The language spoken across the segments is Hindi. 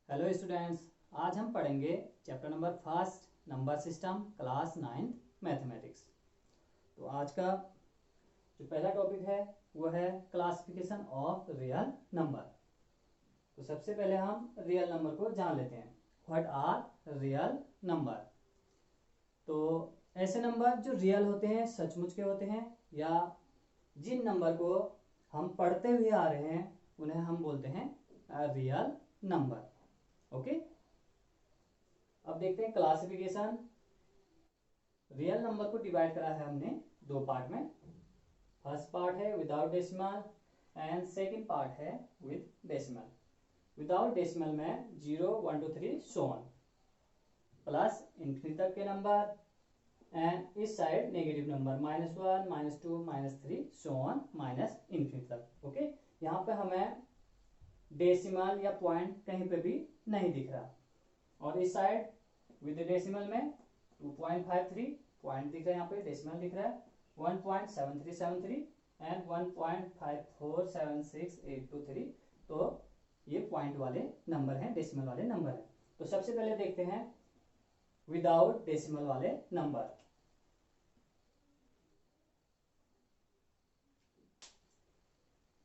हेलो स्टूडेंट्स, आज हम पढ़ेंगे chapter number first number system class 9th mathematics. तो आज का जो पहला टॉपिक है वो है क्लासिफिकेशन ऑफ रियल नंबर। तो सबसे पहले हम रियल नंबर को जान लेते हैं। What are real number? तो ऐसे नंबर जो रियल होते हैं, सचमुच के होते हैं, या जिन नंबर को हम पढ़ते हुए आ रहे हैं उन्हें हम बोलते हैं रियल नंबर। ओके, अब देखते हैं क्लासिफिकेशन। रियल नंबर को डिवाइड करा है हमने दो पार्ट में। फर्स्ट पार्ट है without decimal and second part है विद डेसिमल। विदाउट डेसिमल में 0 1 2 3 सो ऑन प्लस इंफिनिटी तक के नंबर, एंड इस side negative number -1 -2 -3 so on minus infinity तक। ओके, यहाँ पे हमें डेसिमल या पॉइंट कहीं पे भी नहीं दिख रहा। और इस साइड विद डेसिमल में 2.53 पॉइंट दिख रहा है, यहाँ पे डेसिमल दिख रहा है 1.7373 एंड 1.5476823। तो ये पॉइंट वाले नंबर हैं, डेसिमल वाले नंबर हैं। तो सबसे पहले देखते हैं विदाउट डेसिमल वाले नंबर।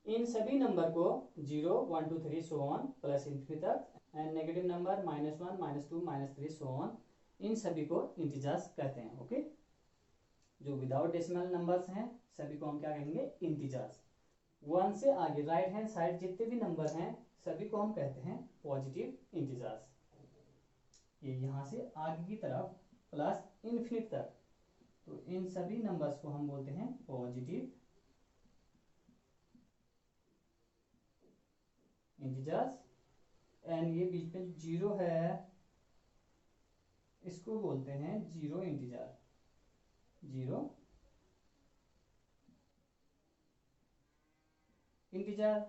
इन सभी नंबर को 0 1 2 3 सो ऑन प्लस इंफिनिटी तक and negative number -1 -2 -3 so on, इन सभी को इंटीजर्स कहते हैं। ओके, जो विदाउट डेसिमल नंबर्स हैं सभी को हम क्या कहेंगे? इंटीजर्स। 1 से आगे राइट हैंड साइड जितने भी नंबर हैं सभी को हम कहते हैं पॉजिटिव इंटीजर्स। ये यहां से आगे की तरफ प्लस इंफिनिटी तक, तो इन सभी नंबर्स को हम बोलते हैं पॉजिटिव इंटीजर्स। एंड ये बीच में जीरो है इसको बोलते हैं जीरो इंटीजर। जीरो इंटीजर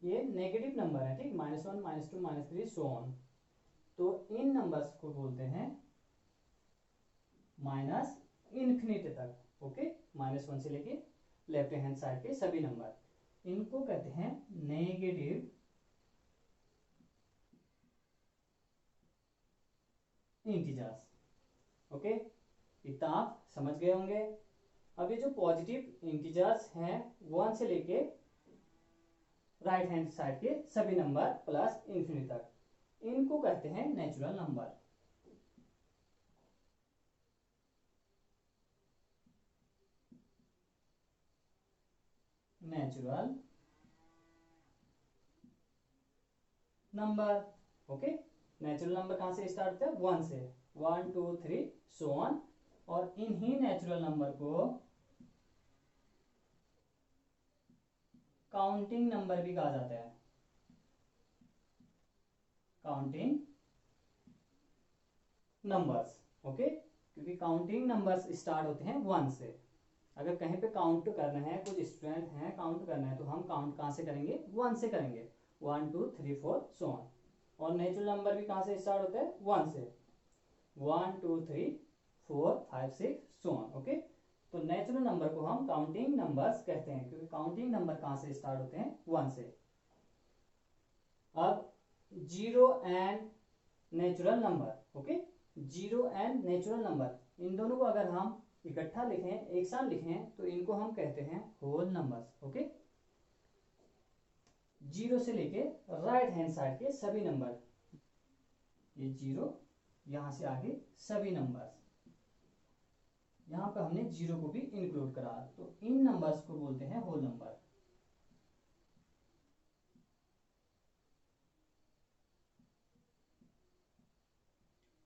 ये नेगेटिव नंबर है, ठीक, -1 -2 -3 सो ऑन। तो इन नंबर्स को बोलते हैं माइनस इंफिनिटी तक। ओके, -1 से लेके लेफ्ट हैंड साइड के सभी नंबर, इनको कहते हैं नेगेटिव इंटीजर्स। ओके, इतना आप समझ गए होंगे। अब ये जो पॉजिटिव इंटीजर्स हैं 1 से लेके राइट हैंड साइड के सभी नंबर प्लस इंफिनिटी तक, इनको कहते हैं natural number. Natural number. Okay, natural number कहां से स्टार्ट होता है? 1 से, 1 2 3 सो ऑन। और इन्हीं नेचुरल नंबर को काउंटिंग नंबर भी कहा जाता है। Counting numbers. ओके, क्योंकि काउंटिंग नंबर्स स्टार्ट होते हैं 1 से। अगर कहीं पे काउंट करना है, कुछ स्टूडेंट हैं काउंट करना है, तो हम काउंट कहां से करेंगे? 1 से करेंगे, 1 2 3 4 सो ऑन। और नेचुरल नंबर भी कहां से स्टार्ट होते हैं? 1 से, 1 2 3 4 5 6 सो ऑन। ओके, तो नेचुरल नंबर को हम काउंटिंग नंबर्स कहते हैं, क्योंकि काउंटिंग नंबर कहां से स्टार्ट होते हैं? 1 से। अब zero and natural number. Okay, zero and natural number, इन दोनों को अगर हम इकट्ठा लिखें, एक साथ लिखें, तो इनको हम कहते हैं होल नंबर्स। ओके, जीरो से लेके राइट हैंड साइड के सभी नंबर, ये जीरो, यहां से आगे सभी नंबर्स, यहां पर हमने जीरो को भी इंक्लूड करा, तो इन नंबर्स को बोलते हैं होल नंबर।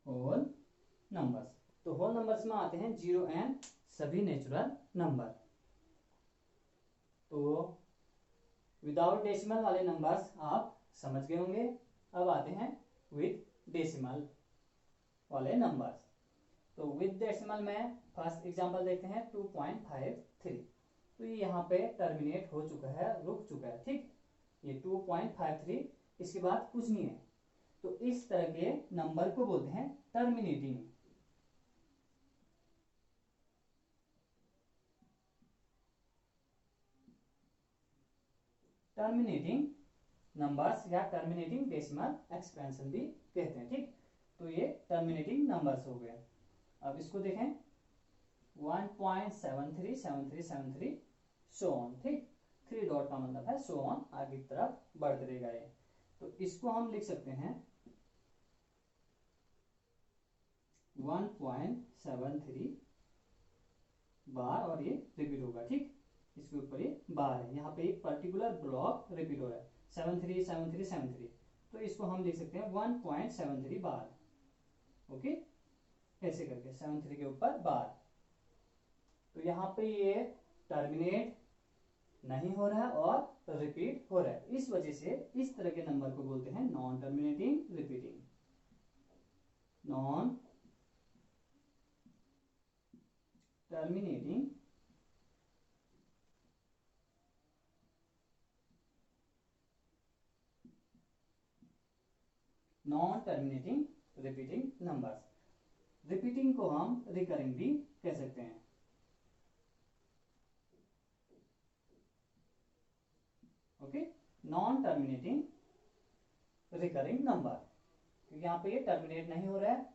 Whole numbers. तो होल नंबर्स में आते हैं जीरो एंड सभी नेचुरल नंबर। तो विदाउट डेसिमल वाले नंबर्स आप समझ गए होंगे। अब आते हैं विद डेसिमल वाले नंबर्स। तो विद डेसिमल में फर्स्ट एग्जांपल देखते हैं 2.53। तो ये यहाँ पे टर्मिनेट हो चुका है, रुक चुका है, ठीक। ये 2.53, इसके बाद कुछ नहीं है, तो इस तरह के नंबर को बोलते हैं टर्मिनेटिंग। टर्मिनेटिंग नंबर्स या टर्मिनेटिंग डेसिमल एक्सपेंशन भी कहते हैं, ठीक। तो ये टर्मिनेटिंग नंबर्स हो गए। अब इसको देखें 1.737373 सो ऑन, ठीक। 3 डॉट का मतलब है सो ऑन, आगे की तरफ बढ़ते रहेगा ये। तो इसको हम लिख सकते हैं 1.73 बार और ये रिपीट होगा, ठीक। इसके ऊपर ये बार है, यहाँ पे एक पर्टिकुलर ब्लॉक रिपीट हो रहा है 737373, तो इसको हम लिख सकते हैं 1.73 बार, ओके। ऐसे करके 73 के ऊपर बार। तो यहाँ पे ये टर्मिनेट नहीं हो रहा है और रिपीट हो रहा है, इस वजह से इस तरह के नंबर को बोलते हैं non terminating repeating, non terminating repeating numbers. Repeating को हम रिकरिंग भी कह सकते हैं, okay. Non terminating recurring number, क्योंकि यहाँ पे ये टर्मिनेट नहीं हो रहा है,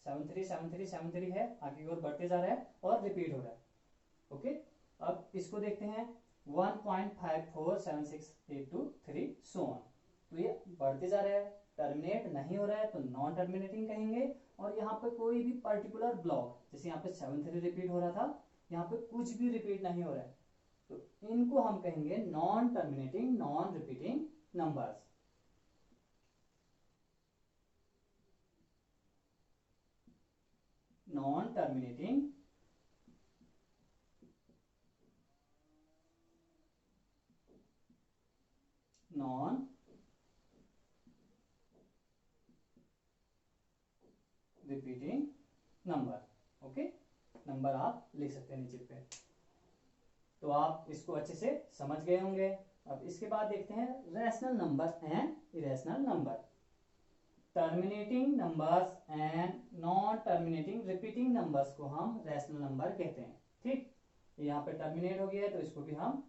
737373 है, आगे की ओर बढ़ते जा रहा है और रिपीट हो रहा है, ओके। अब इसको देखते हैं 1.547682 सो ऑन, तो ये बढ़ते जा रहा है, टर्मिनेट नहीं हो रहा है तो नॉन टर्मिनेटिंग कहेंगे। और यहाँ पे कोई भी पर्टिकुलर ब्लॉक, जैसे यहाँ पे 73 रिपीट हो रहा था, यहाँ पे कुछ भी रिपीट नहीं हो रहा है, तो इनको हम कहेंगे non terminating non repeating numbers. Non terminating non repeating number, okay. Number आप लिख सकते हैं नीचे पे। तो आप इसको अच्छे से समझ गए होंगे। अब इसके बाद देखते हैं rational number and irrational number. Terminating numbers and non terminating repeating numbers को हम रैशनल नंबर कहते हैं, ठीक। यहाँ पे टर्मिनेट हो गया है तो इसको भी हम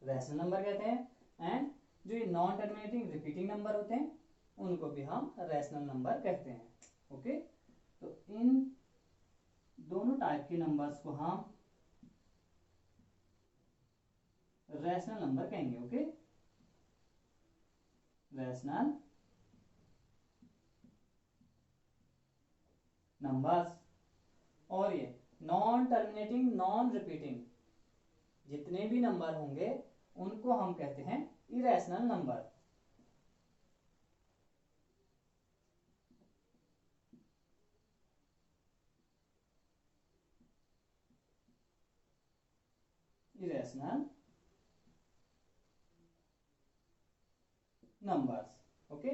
रैशनल नंबर कहते हैं, एंड जो ये नॉन टर्मिनेटिंग रिपीटिंग नंबर होते हैं उनको भी हम रैशनल नंबर कहते हैं, ओके। तो इन दोनों टाइप के नंबर्स को हम रैशनल नंबर कहेंगे, ओके। Rational numbers. और ये नॉन टर्मिनेटिंग नॉन रिपीटिंग जितने भी नंबर होंगे उनको हम कहते हैं irrational number. Irrational numbers, okay.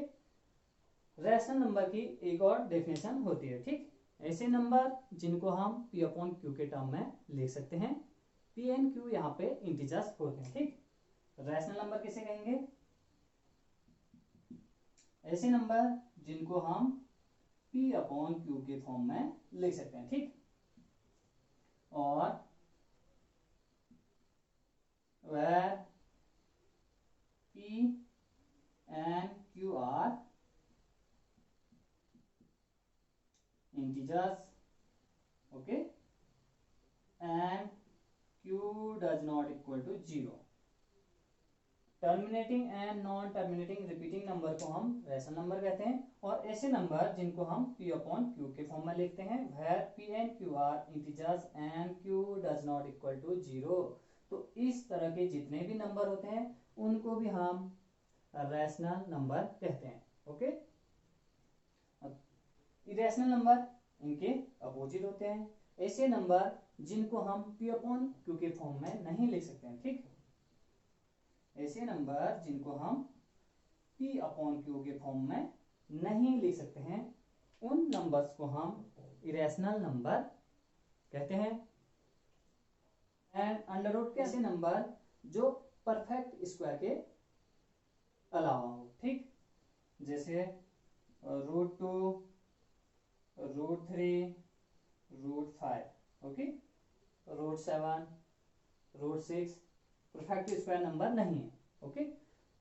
Rational number की एक और डेफिनेशन होती है, ठीक। ऐसे नंबर जिनको हम पी अपॉन क्यू के टर्म में लिख सकते हैं, पी एंड क्यू यहाँ पे इंटीजर्स होते हैं, ठीक। रैशनल नंबर किसे कहेंगे? ऐसे नंबर जिनको हम पी अपॉन क्यू के फॉर्म में लिख सकते हैं, ठीक। और where P and Q are integers, okay, and Q does not equal to 0। Terminating and non terminating repeating number को हम रैशनल नंबर कहते हैं। और ऐसे नंबर जिनको हम P अपॉन Q के फॉर्म में लिखते हैं, where P and Q are integers and Q does not equal to 0। तो इस तरह के जितने भी नंबर होते हैं उनको भी हम रैशनल नंबर कहते हैं, ओके। इरेशनल नंबर इनके अपोजिट होते हैं, ऐसे नंबर जिनको हम P अपॉन Q के फॉर्म में नहीं लिख सकते हैं, ठीक। ऐसे नंबर जिनको हम P अपॉन Q के फॉर्म में नहीं लिख सकते हैं उन नंबर्स को हम इरेशनल नंबर कहते हैं। एंड अंडर रूट के ऐसे नंबर जो परफेक्ट स्क्वायर के अलावा हो, ठीक। जैसे √2, √3, √5, ओके, √7, √6 परफेक्ट स्क्वायर नंबर नहीं है, ओके।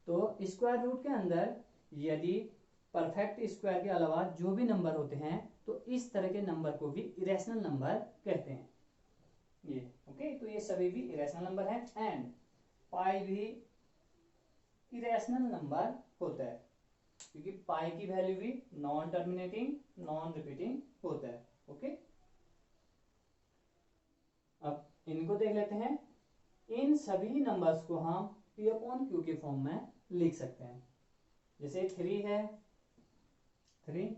तो स्क्वायर रूट के अंदर यदि परफेक्ट स्क्वायर के अलावा जो भी नंबर होते हैं तो इस तरह के नंबर को भी इरेशनल नंबर कहते हैं। ये ओके, तो ये सभी भी इरेशनल नंबर है। एंड पाई भी इरेशनल नंबर होता है क्योंकि पाई की वैल्यू भी नॉन टर्मिनेटिंग नॉन रिपीटिंग होता है। ओके, अब इनको देख लेते हैं। इन सभी नंबर्स को हम पी अपॉन क्यू के फॉर्म में लिख सकते हैं। जैसे 3 है, 3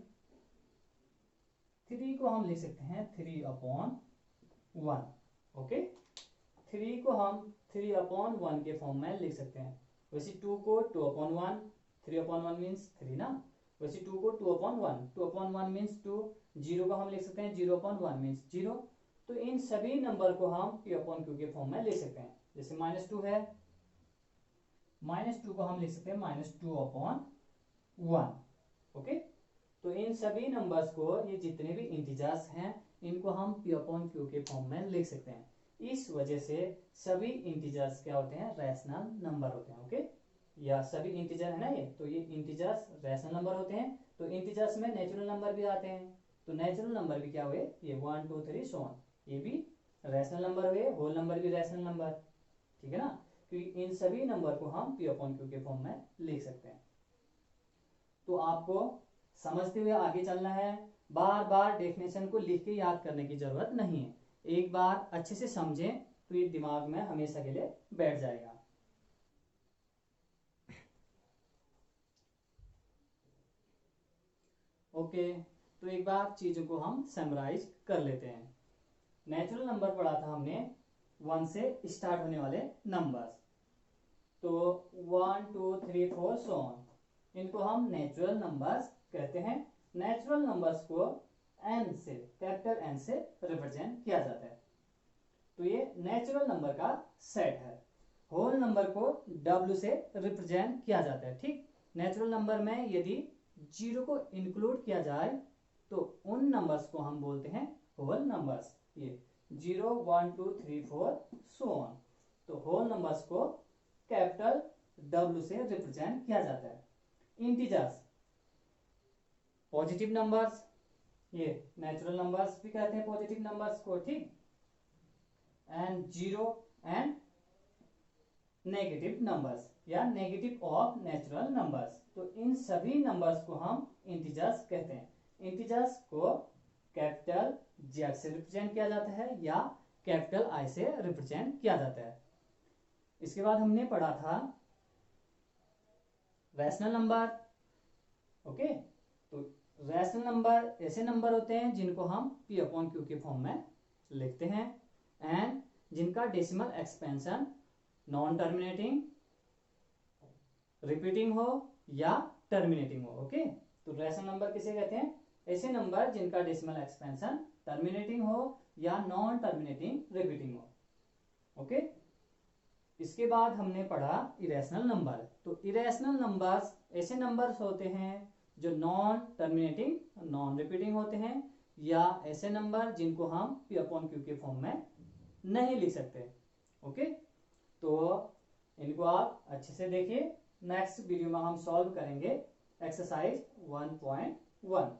को हम लिख सकते हैं 3/1। ओके, 3 को हम 3/1 के फॉर्म में लिख सकते हैं। वैसे 2 को 2/1, 3/1 मीन्स 3 ना। वैसे 2 को 2/1, 2/1 मीन्स 2। 0 को हम लिख सकते हैं 0/1 मीन्स 0। तो इन सभी नंबर को हम पी अपॉन क्यू के फॉर्म में लिख सकते हैं। जैसे -2 है, -2 को हम लिख सकते हैं -2/1। ओके, तो इन सभी नंबर्स को, ये जितने भी इंटीजर्स हैं, इनको हम पी अपॉन क्यू के फॉर्म में लिख सकते हैं। इस वजह से सभी इंटीजर्स क्या होते हैं, रैशनल नंबर होते हैं। ओके, या सभी इंटीजर है ना ये, तो ये इंटीजर्स रैशनल नंबर होते हैं। तो इंटीजर्स में नेचुरल नंबर भी आते हैं, तो नेचुरल नंबर भी क्या हुए, ये 1 2 3 सो ऑन, ये भी रैशनल नंबर हुए, होल नंबर भी रैशनल नंबर। ठीक है ना, क्योंकि इन सभी नंबर को हम पी अपॉन क्यू के फॉर्म में लिख सकते हैं। तो आपको समझते हुए आगे चलना है, बार बार डेफिनेशन को लिख के याद करने की जरूरत नहीं है। एक बार अच्छे से समझें तो ये दिमाग में हमेशा के लिए बैठ जाएगा। ओके, तो एक बार चीजों को हम समराइज कर लेते हैं। नेचुरल नंबर पढ़ा था हमने, 1 से स्टार्ट होने वाले नंबर्स। तो 1 2 3 4 सो ऑन, इनको हम नेचुरल नंबर्स कहते हैं। नेचुरल नंबर्स को एन से, कैपिटल एन से रिप्रेजेंट किया जाता है। तो ये नेचुरल नंबर का सेट है। होल नंबर को डब्ल्यू से रिप्रेजेंट किया जाता है। ठीक, नेचुरल नंबर में यदि 0 को इंक्लूड किया जाए तो उन नंबर्स को हम बोलते हैं होल नंबर्स। ये 0 1 2 3 4 सो ऑन, तो होल नंबर्स को कैपिटल डब्ल्यू से रिप्रेजेंट किया जाता है। इंटीजर्स, पॉजिटिव नंबर्स, ये नेचुरल नंबर्स भी कहते हैं पॉजिटिव नंबर्स को। ठीक, एंड 0 एंड नेगेटिव नंबर्स या नेगेटिव ऑफ नेचुरल नंबर्स, तो इन सभी नंबर्स को हम इंटीजर्स कहते हैं। इंटीजर्स को कैपिटल जेड से रिप्रेजेंट किया जाता है या कैपिटल आई से रिप्रेजेंट किया जाता है। इसके बाद हमने पढ़ा था रैशनल नंबर। ओके, तो रैशनल नंबर ऐसे नंबर होते हैं जिनको हम पी अपॉन क्यू के फॉर्म में लिखते हैं एंड जिनका decimal expansion non terminating, repeating हो या टर्मिनेटिंग हो। ओके, तो रैशनल नंबर किसे कहते हैं, ऐसे नंबर जिनका डेसिमल एक्सपेंशन टर्मिनेटिंग हो या नॉन टर्मिनेटिंग रिपीटिंग हो। ओके, इसके बाद हमने पढ़ा इरेशनल नंबर। तो इरेशनल नंबर्स ऐसे नंबर्स होते हैं जो नॉन टर्मिनेटिंग नॉन रिपीटिंग होते हैं, या ऐसे नंबर जिनको हम पी अपॉन क्यू के फॉर्म में नहीं लिख सकते। ओके, तो इनको आप अच्छे से देखिए। नेक्स्ट वीडियो में हम सॉल्व करेंगे एक्सरसाइज 1.1।